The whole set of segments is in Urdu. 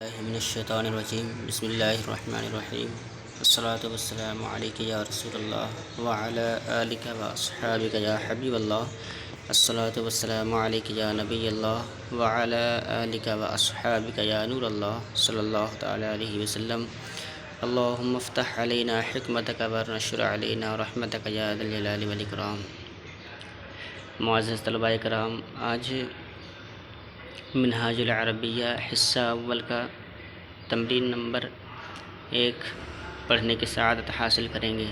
من الشیطان الرجیم بسم اللہ الرحمن الرحیم الصلاۃ والسلام علیک یا رسول اللہ وعلی آلک واصحابک یا حبیب اللہ الصلاۃ والسلام علیک یا نبی اللہ وعلی آلک واصحابک یا نور اللہ صلی اللہ تعالی علیہ وسلم اللہم افتح علینا حکمتک ونشر علینا رحمتک یا ذا الجلال والاکرام۔ معزز طلباء کرام، آج منہاج العربیہ حصہ اول کا تمرین نمبر 1 پڑھنے کی سعادت حاصل کریں گے۔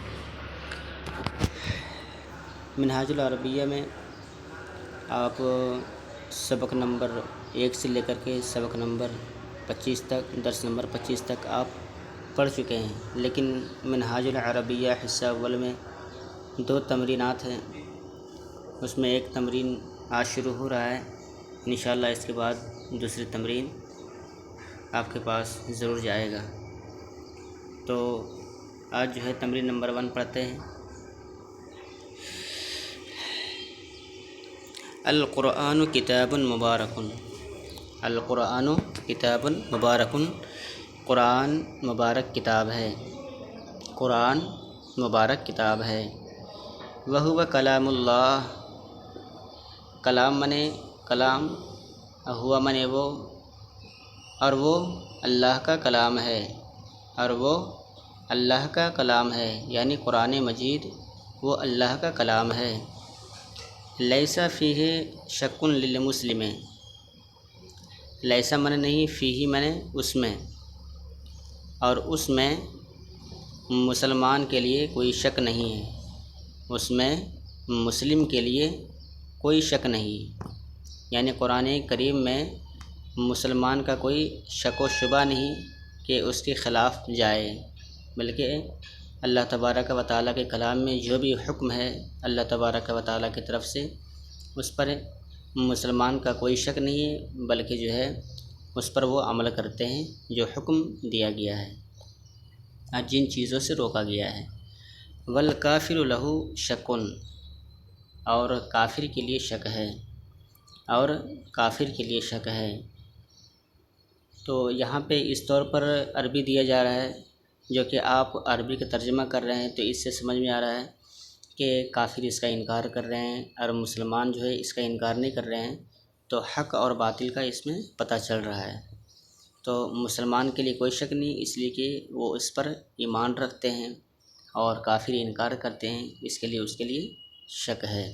منہاج العربیہ میں آپ سبق نمبر 1 سے لے کر کے سبق نمبر 25 تک، درس نمبر 25 تک آپ پڑھ چکے ہیں، لیکن منہاج العربیہ حصہ اول میں 2 تمرینات ہیں۔ اس میں ایک تمرین آج شروع ہو رہا ہے، انشاءاللہ اس کے بعد دوسری تمرین آپ کے پاس ضرور جائے گا۔ تو آج جو ہے تمرین نمبر 1 پڑھتے ہیں۔ القرآن کتاب مبارک، القرآن کتاب مبارک، قرآن مبارک کتاب ہے، قرآن مبارک کتاب ہے۔ وہو کلام اللہ، کلام منے کلام، ہوا منے وہ، اور وہ اللہ کا کلام ہے، اور وہ اللہ کا کلام ہے، یعنی قرآن مجید وہ اللہ کا کلام ہے۔ لیسا فیہ شک للمسلم، لیسا منے نہیں، فیہ منے اس میں، اور اس میں مسلمان کے لیے کوئی شک نہیں ہے، اس میں مسلم کے لیے کوئی شک نہیں، یعنی قرآن کریم میں مسلمان کا کوئی شک و شبہ نہیں کہ اس کے خلاف جائے، بلکہ اللہ تبارک و تعالیٰ کے کلام میں جو بھی حکم ہے اللہ تبارک و تعالیٰ کی طرف سے، اس پر مسلمان کا کوئی شک نہیں ہے، بلکہ جو ہے اس پر وہ عمل کرتے ہیں جو حکم دیا گیا ہے اور جن چیزوں سے روکا گیا ہے۔ والکافر لہ شک، اور کافر کے لیے شک ہے، اور کافر کے لیے شک ہے۔ تو یہاں پہ اس طور پر عربی دیا جا رہا ہے، جو کہ آپ عربی کا ترجمہ کر رہے ہیں تو اس سے سمجھ میں آ رہا ہے کہ کافر اس کا انکار کر رہے ہیں اور مسلمان جو ہے اس کا انکار نہیں کر رہے ہیں، تو حق اور باطل کا اس میں پتہ چل رہا ہے۔ تو مسلمان کے لیے کوئی شک نہیں، اس لیے کہ وہ اس پر ایمان رکھتے ہیں، اور کافر انکار کرتے ہیں، اس کے لیے شک ہے۔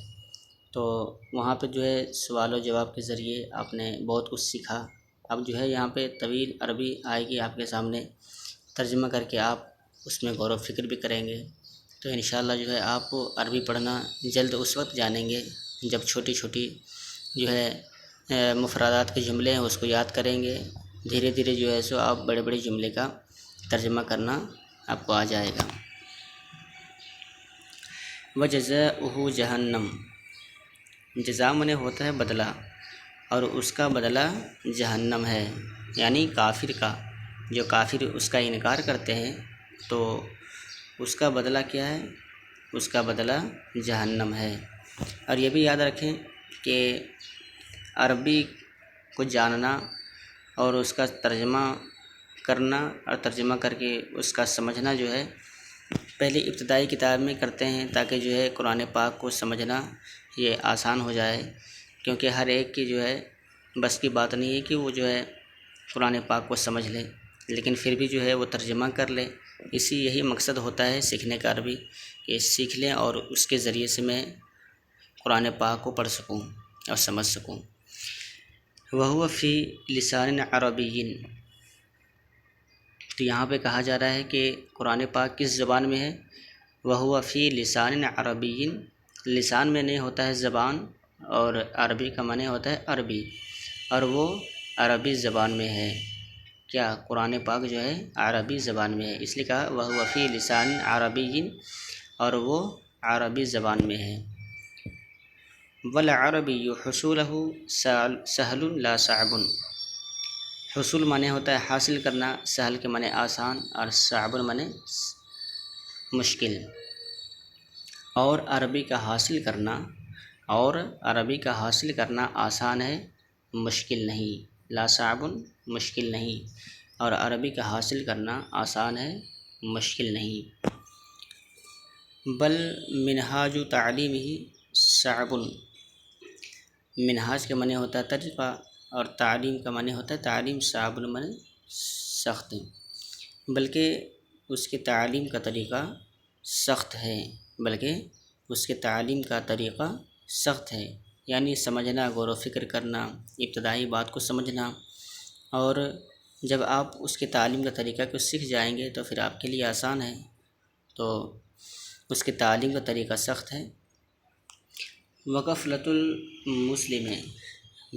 تو وہاں پہ جو ہے سوال و جواب کے ذریعے آپ نے بہت کچھ سیکھا۔ اب جو ہے یہاں پہ طویل عربی آئے گی آپ کے سامنے، ترجمہ کر کے آپ اس میں غور و فکر بھی کریں گے، تو انشاءاللہ جو ہے آپ عربی پڑھنا جلد اس وقت جانیں گے جب چھوٹی چھوٹی جو ہے مفردات کے جملے ہیں اس کو یاد کریں گے، دھیرے دھیرے جو ہے سو آپ بڑے بڑے جملے کا ترجمہ کرنا آپ کو آ جائے گا۔ وجزاؤہ جہنم، جزا منے ہوتا ہے بدلہ، اور اس کا بدلہ جہنم ہے، یعنی کافر کا، جو کافر اس کا انکار کرتے ہیں تو اس کا بدلہ کیا ہے؟ اس کا بدلہ جہنم ہے۔ اور یہ بھی یاد رکھیں کہ عربی کو جاننا اور اس کا ترجمہ کرنا اور ترجمہ کر کے اس کا سمجھنا جو ہے پہلے ابتدائی کتاب میں کرتے ہیں، تاکہ جو ہے قرآن پاک کو سمجھنا یہ آسان ہو جائے، کیونکہ ہر ایک کی جو ہے بس کی بات نہیں ہے کہ وہ جو ہے قرآن پاک کو سمجھ لے، لیکن پھر بھی جو ہے وہ ترجمہ کر لے۔ یہی مقصد ہوتا ہے سیکھنے کا عربی، کہ سیکھ لیں اور اس کے ذریعے سے میں قرآن پاک کو پڑھ سکوں اور سمجھ سکوں۔ وہو فی لسان عربی، تو یہاں پہ کہا جا رہا ہے کہ قرآن پاک کس زبان میں ہے؟ وہو فی لسان عربی، لسان میں نہیں ہوتا ہے زبان، اور عربی کا معنی ہوتا ہے عربی، اور وہ عربی زبان میں ہے۔ کیا؟ قرآن پاک جو ہے عربی زبان میں ہے، اس لیے کہا وہو فی لسان عربی، اور وہ عربی زبان میں ہے۔ والعربی حصولہ سہل لا صعب، حصول معنی ہوتا ہے حاصل کرنا، سہل کے معنی آسان، اور صعب معنی مشکل۔ اور عربی کا حاصل کرنا آسان ہے، مشکل نہیں، لا صعب مشکل نہیں۔ اور عربی کا حاصل کرنا آسان ہے، مشکل نہیں۔ بل منہاج تعلیم ہی صعب، منہاج کا معنی ہوتا ہے طریقہ، اور تعلیم کا معنی ہوتا ہے تعلیم، صعب معنی سخت، بلکہ اس کے تعلیم کا طریقہ سخت ہے، بلکہ اس کے تعلیم کا طریقہ سخت ہے، یعنی سمجھنا، غور و فکر کرنا، ابتدائی بات کو سمجھنا، اور جب آپ اس کے تعلیم کا طریقہ کو سیکھ جائیں گے تو پھر آپ کے لیے آسان ہے، تو اس کے تعلیم کا طریقہ سخت ہے۔ وغفلۃ المسلم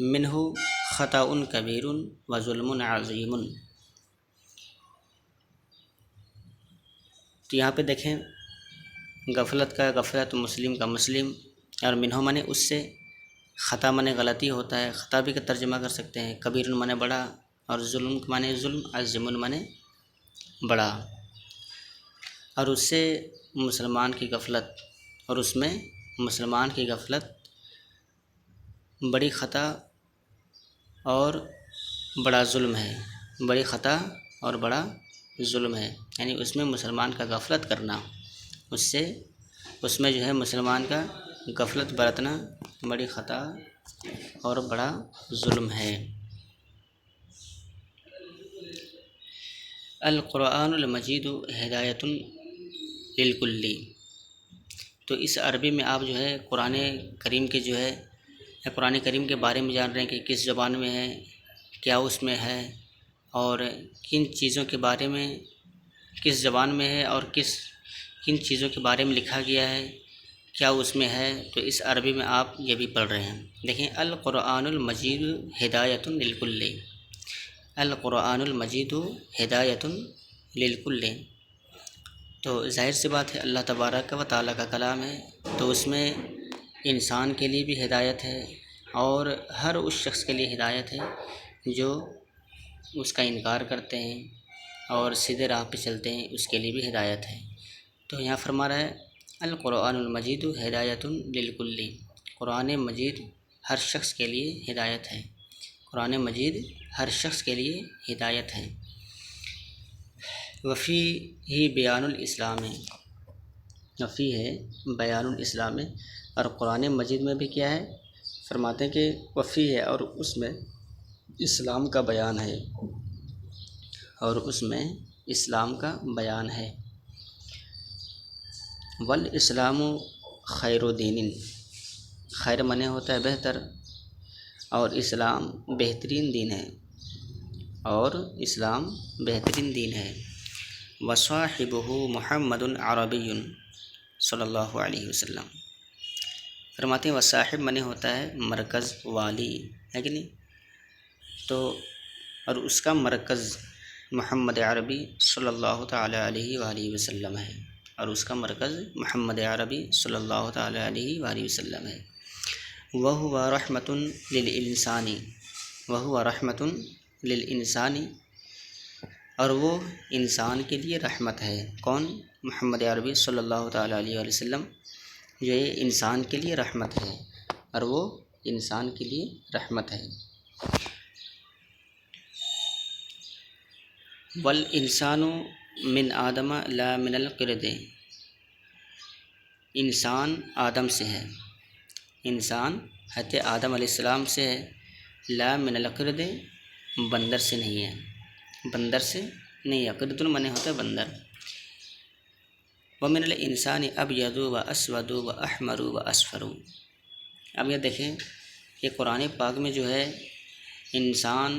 منہ خطأ کبیر و ظلم عظیم، تو یہاں پہ دیکھیں غفلت کا غفلت، مسلم کا مسلم، اور منہ معنی اس سے، خطا معنی غلطی ہوتا ہے، خطا بھی کا ترجمہ کر سکتے ہیں، کبیر معنی بڑا، اور ظلم معنی ظلم، عظیم معنی بڑا، اور اس سے مسلمان کی غفلت، اور اس میں مسلمان کی غفلت بڑی خطا اور بڑا ظلم ہے، بڑی خطا اور بڑا ظلم ہے، یعنی اس میں مسلمان کا غفلت کرنا، اس میں جو ہے مسلمان کا غفلت برتنا بڑی خطا اور بڑا ظلم ہے۔ القرآن المجید ہدایۃ للکل، تو اس عربی میں آپ جو ہے قرآن کریم کے جو ہے قرآن کریم کے بارے میں جان رہے ہیں کہ کس زبان میں ہے، کیا اس میں ہے، اور کن چیزوں کے بارے میں کس زبان میں ہے، اور کن چیزوں کے بارے میں لکھا گیا ہے، کیا اس میں ہے، تو اس عربی میں آپ یہ بھی پڑھ رہے ہیں۔ دیکھیں القرآن المجید ہدایۃ للکل، القرآن المجید ہدایۃ للکل، تو ظاہر سی بات ہے اللہ تبارک و تعالیٰ کا کلام ہے، تو اس میں انسان کے لیے بھی ہدایت ہے، اور ہر اس شخص کے لیے ہدایت ہے جو اس کا انکار کرتے ہیں اور سیدھے راہ پہ چلتے ہیں، اس کے لیے بھی ہدایت ہے۔ تو یہاں فرما رہا ہے القرآن المجید ہدایۃ للکل، قرآن مجید ہر شخص کے لیے ہدایت ہے، قرآن مجید ہر شخص کے لیے ہدایت ہے۔ وفی ہی بیان الاسلام، وفی ہے بیان الاسلام، اور قرآن مجید میں بھی کیا ہے، فرماتے ہیں کہ وفی ہے، اور اس میں اسلام کا بیان ہے، اور اس میں اسلام کا بیان ہے۔ والاسلام خیر دین، خیر معنی ہوتا ہے بہتر، اور اسلام بہترین دین ہے، اور اسلام بہترین دین ہے۔ وصاحبہ محمد عربی صلی اللہ علیہ وسلم، فرماتے ہیں وصاحب معنی ہوتا ہے مرکز، والی، ہے کہ نہیں، تو اور اس کا مرکز محمد عربی صلی اللہ تعالیٰ علیہ وآلہ وسلم ہے، اور اس کا مرکز محمد عربی صلی اللہ تعالیٰ علیہ وآلہ وسلم ہے۔ وَهُوَ رَحْمَةٌ لِلْإِنسَانِ، وَهُوَ رَحْمَةٌ لِلْإِنسَانِ، اور وہ انسان کے لیے رحمت ہے، کون؟ محمد عربی صلی اللہ تعالیٰ علیہ وآلہ وسلم، جو یہ انسان کے لیے رحمت ہے، اور وہ انسان کے لیے رحمت ہے۔ والانسان من آدم لا من القرد، انسان آدم سے ہے، انسان حضرت آدم علیہ السلام سے ہے، لا من القرد، بندر سے نہیں ہے، بندر سے نہیں ہے، قرد معنی ہوتا ہے بندر۔ ومن الانسان ابیض و اسود و احمر و اصفر، اب یہ دیکھیں کہ قرآن پاک میں جو ہے انسان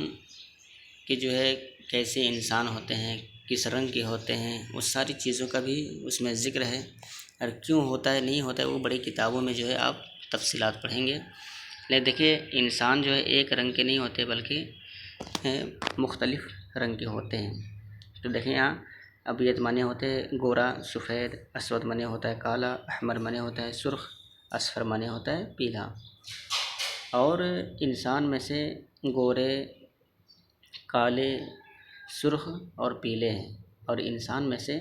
کے جو ہے کیسے انسان ہوتے ہیں، کس رنگ کے ہوتے ہیں، اس ساری چیزوں کا بھی اس میں ذکر ہے، اور کیوں ہوتا ہے نہیں ہوتا ہے وہ بڑی کتابوں میں جو ہے آپ تفصیلات پڑھیں گے۔ لیکن دیکھیے انسان جو ہے ایک رنگ کے نہیں ہوتے بلکہ مختلف رنگ کے ہوتے ہیں، تو دیکھیں یہاں ابیض معنی ہوتے ہیں گورا، سفید، اسود معنی ہوتا ہے کالا، احمر معنی ہوتا ہے سرخ، اصفر معنی ہوتا ہے پیلا، اور انسان میں سے گورے، کالے، سرخ اور پیلے ہیں، اور انسان میں سے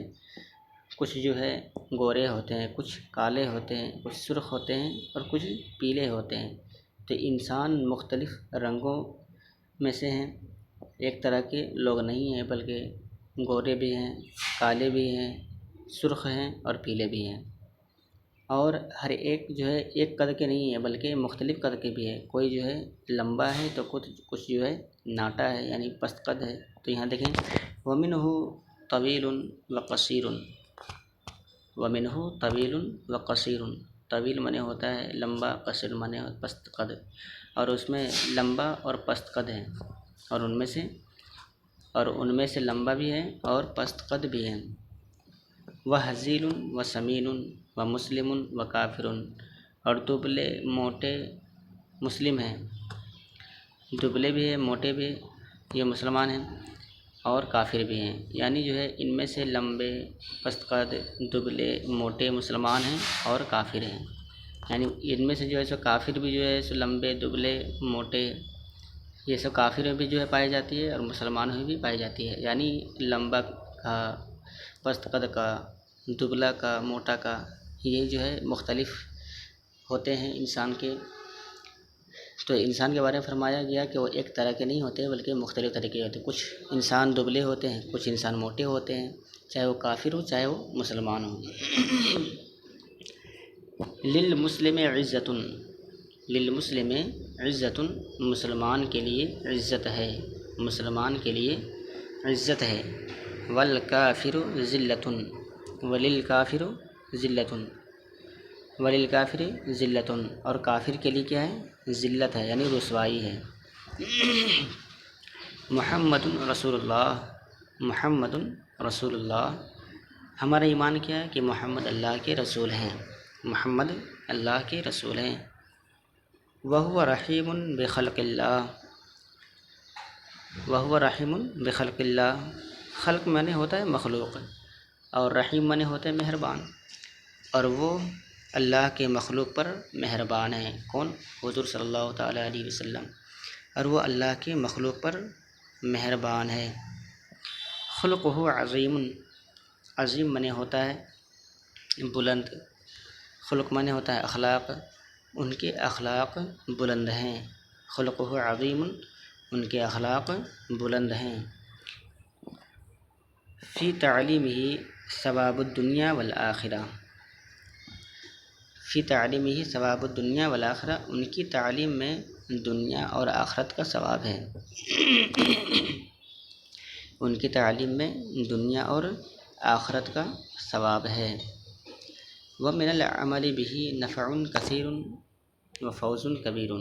کچھ جو ہے گورے ہوتے ہیں، کچھ کالے ہوتے ہیں، کچھ سرخ ہوتے ہیں، اور کچھ پیلے ہوتے ہیں، تو انسان مختلف رنگوں میں سے ہیں، ایک طرح کے لوگ نہیں ہیں، بلکہ گورے بھی ہیں، کالے بھی ہیں، سرخ ہیں اور پیلے بھی ہیں، اور ہر ایک جو ہے ایک قد کے نہیں ہے بلکہ مختلف قد کے بھی ہے۔ کوئی جو ہے لمبا ہے تو کچھ جو ہے ناٹا ہے یعنی پست قد ہے۔ تو یہاں دیکھیں وَمِنْهُ طَوِيلٌ وَقَصِيرٌ، وَمِنْهُ طَوِيلٌ وَقَصِيرٌ، طویل معنی ہوتا ہے لمبا، قصیر معنی پست قد، اور اس میں لمبا اور پست قد ہے، اور ان میں سے لمبا بھی ہے اور پست قد بھی ہے۔ وَحَزِيلٌ وَسَمِينٌ وَمُسْلِمٌ وَكَافِرٌ، اور دبلے موٹے مسلم ہیں، دبلے بھی ہیں موٹے بھی یہ مسلمان ہیں، اور کافر بھی ہیں، یعنی جو ہے ان میں سے لمبے، پست قد، دبلے، موٹے مسلمان ہیں اور کافر ہیں، یعنی ان میں سے جو ہے سو کافر بھی جو ہے سو لمبے، دبلے، موٹے، یہ سب کافر میں بھی جو ہے پائی جاتی ہے اور مسلمان میں بھی پائی جاتی ہے، یعنی لمبا کا، پست قد کا، دبلا کا، موٹا کا، یہ جو ہے مختلف ہوتے ہیں انسان کے۔ تو انسان کے بارے میں فرمایا گیا کہ وہ ایک طرح کے نہیں ہوتے بلکہ مختلف طرح کے ہوتے ہیں، کچھ انسان دبلے ہوتے ہیں، کچھ انسان موٹے ہوتے ہیں، چاہے وہ کافر ہو چاہے وہ مسلمان ہو۔ للمسلم عزت، للمسلم عزت، مسلمان کے لیے عزت ہے، مسلمان کے لیے عزت ہے۔ والکافر ذلت، وللکافر ذلت، وللکافر ذلت، اور کافر کے لیے کیا ہے؟ ذلت ہے یعنی رسوائی ہے۔ محمد رسول اللہ، محمد رسول اللہ، ہمارا ایمان کیا ہے کہ محمد اللہ کے رسول ہیں، محمد اللہ کے رسول ہیں۔ وَهُوَ رَحِيمٌ بِخَلْقِ اللَّهِ، وَهُوَ رَحِيمٌ بِخَلْقِ اللَّهِ، خلق معنی ہوتا ہے مخلوق، اور رحیم معنی ہوتا ہے مہربان، اور وہ اللہ کے مخلوق پر مہربان ہیں۔ کون؟ حضور صلی اللہ تعالیٰ علیہ وسلم، اور وہ اللہ کے مخلوق پر مہربان ہے۔ خلقہ عظیم، عظیم معنی ہوتا ہے بلند، خلق معنی ہوتا ہے اخلاق، ان کے اخلاق بلند ہیں۔ خلقہ عظیم، ان کے اخلاق بلند ہیں۔ فی تعلیمہ ثواب الدنیا والآخرہ، فی تعلیمہ ثواب الدنیا والآخرہ، ان کی تعلیم میں دنیا اور آخرت کا ثواب ہے، ان کی تعلیم میں دنیا اور آخرت کا ثواب ہے۔ وَمِنَ الْعَمَلِ بِهِ نَفْعٌ كَثِيرٌ وَفَوْزٌ كَبِيرٌ،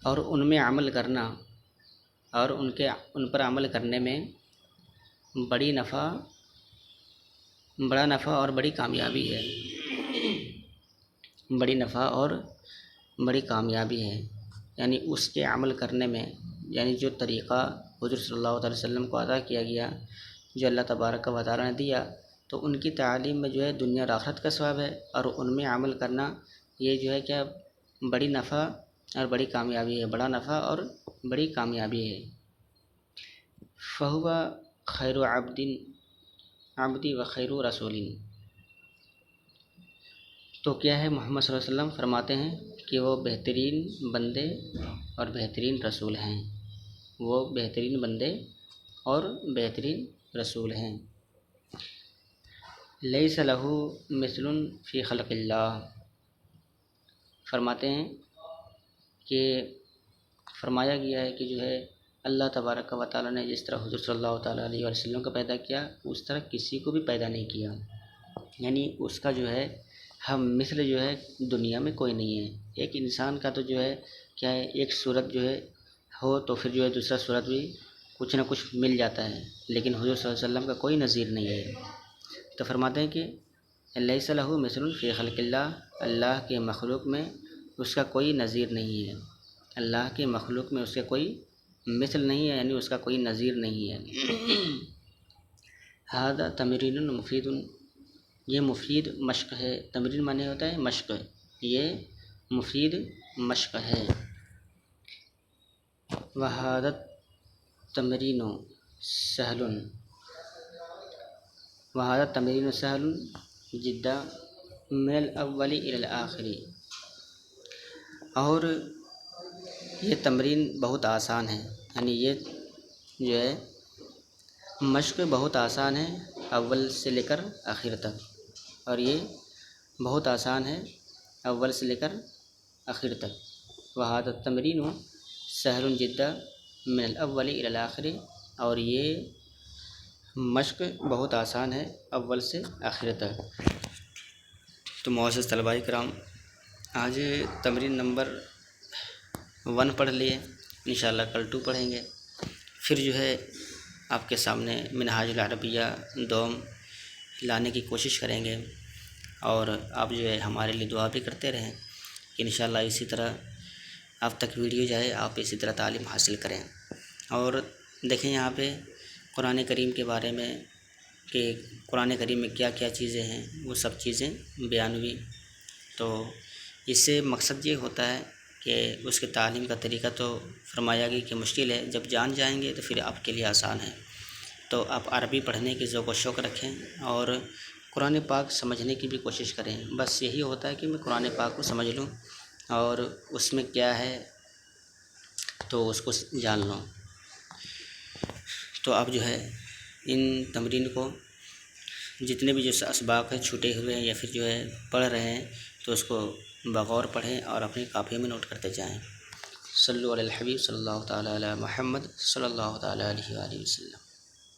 اور ان میں عمل کرنا اور ان پر عمل کرنے میں بڑا نفع اور بڑی کامیابی ہے، بڑی نفع اور بڑی کامیابی ہے، یعنی اس کے عمل کرنے میں، یعنی جو طریقہ حضور صلی اللہ علیہ وسلم کو عطا کیا گیا، جو اللہ تبارک و تعالیٰ نے دیا، تو ان کی تعلیم میں جو ہے دنیا اور آخرت کا ثواب ہے، اور ان میں عمل کرنا یہ جو ہے کیا بڑی نفع اور بڑی کامیابی ہے، بڑا نفع اور بڑی کامیابی ہے۔ فہو خیر عبدی و خیر رسول، تو کیا ہے محمد صلی اللہ علیہ وسلم فرماتے ہیں کہ وہ بہترین بندے اور بہترین رسول ہیں، وہ بہترین بندے اور بہترین رسول ہیں۔ لیس لہ مثل فی خلق اللہ، فرماتے ہیں کہ فرمایا گیا ہے کہ جو ہے اللہ تبارک و تعالیٰ نے جس طرح حضور صلی اللہ تعالیٰ علیہ وسلم کو پیدا کیا، اس طرح کسی کو بھی پیدا نہیں کیا، یعنی اس کا جو ہے ہم مثل جو ہے دنیا میں کوئی نہیں ہے۔ ایک انسان کا تو جو ہے کیا ہے ایک صورت جو ہے ہو تو پھر جو ہے دوسرا صورت بھی کچھ نہ کچھ مل جاتا ہے، لیکن حضور صلی اللہ علیہ وسلم کا کوئی نظیر نہیں ہے۔ تو فرماتے ہیں کہ لیس لہ مثل فی خلق اللہ، اللہ کے مخلوق میں اس کا کوئی نظیر نہیں ہے، اللہ کے مخلوق میں اس کا کوئی مثل نہیں ہے، یعنی اس کا کوئی نظیر نہیں ہے۔ ھذا تمرین مفید، یہ مفید مشق ہے، تمرین معنی ہوتا ہے مشق، یہ مفید مشق ہے۔ وَھذا التمرین سہل، وَھذا التمرین سہل جدا من الاول الی الآخر، اور یہ تمرین بہت آسان ہے، یعنی یہ جو ہے مشق بہت آسان ہے اول سے لے کر آخر تک، اور یہ بہت آسان ہے اول سے لے کر آخر تک۔ وہذا التمرین سہل جدا من الاول الی الاخر، اور یہ مشق بہت آسان ہے اول سے آخر تک۔ تو معزز طلباء کرام، آج تمرین نمبر 1 پڑھ لیے، انشاءاللہ کل 2 پڑھیں گے، پھر جو ہے آپ کے سامنے منہاج العربیہ دوم لانے کی کوشش کریں گے، اور آپ جو ہے ہمارے لیے دعا بھی کرتے رہیں کہ انشاءاللہ اسی طرح آپ تک ویڈیو جائے، آپ اسی طرح تعلیم حاصل کریں۔ اور دیکھیں یہاں پہ قرآن کریم کے بارے میں کہ قرآن کریم میں کیا کیا چیزیں ہیں، وہ سب چیزیں بیان ہوئی۔ تو اس سے مقصد یہ ہوتا ہے کہ اس کے تعلیم کا طریقہ تو فرمایا گیا کہ مشکل ہے، جب جان جائیں گے تو پھر آپ کے لیے آسان ہے۔ تو آپ عربی پڑھنے کی ذوق و شوق رکھیں اور قرآن پاک سمجھنے کی بھی کوشش کریں۔ بس یہی ہوتا ہے کہ میں قرآن پاک کو سمجھ لوں اور اس میں کیا ہے تو اس کو جان لوں۔ تو آپ جو ہے ان تمرین کو جتنے بھی جو اسباق ہیں چھوٹے ہوئے ہیں یا پھر جو ہے پڑھ رہے ہیں تو اس کو بغور پڑھیں اور اپنی کاپی میں نوٹ کرتے جائیں۔ صلو علی الحبیب صلی اللہ تعالیٰ علی محمد صلی اللہ تعالیٰ علیہ وآلہ وسلم۔